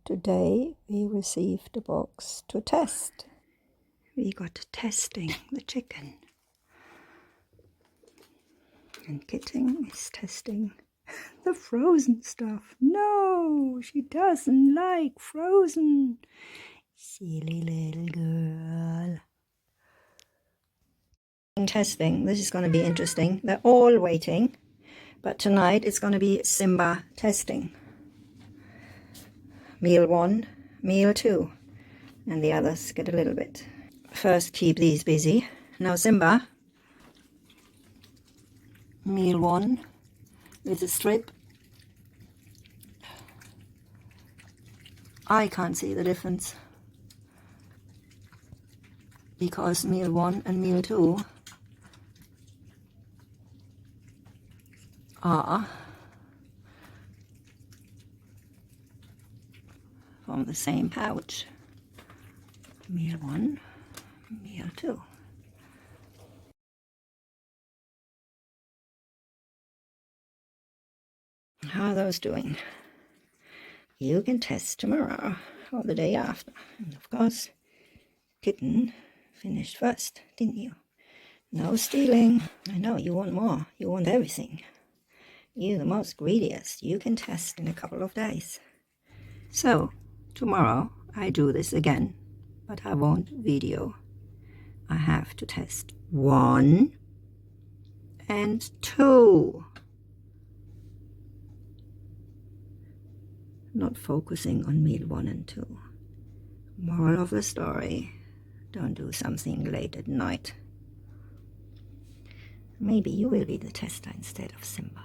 Today we received a box to test. We got testing the chicken. And Kitten is testing the frozen stuff. No, she doesn't like frozen. Silly little girl. Testing. This is going to be interesting. They're all waiting. But tonight it's going to be Simba testing. Meal 1, meal 2. And the others get a little bit. First keep these busy. Now Simba. Meal 1 with a strip. I can't see the difference because meal 1 and meal 2 are from the same pouch. Meal 1, meal 2. How are those doing? You can test tomorrow or the day after. And of course, Kitten finished first, didn't you? No stealing. I know, you want more. You want everything. You're the most greediest. You can test in a couple of days. So, tomorrow I do this again, but I won't video. I have to test 1 and 2. Not focusing on meal 1 and 2. Moral of the story, don't do something late at night. Maybe you will be the tester instead of Simba.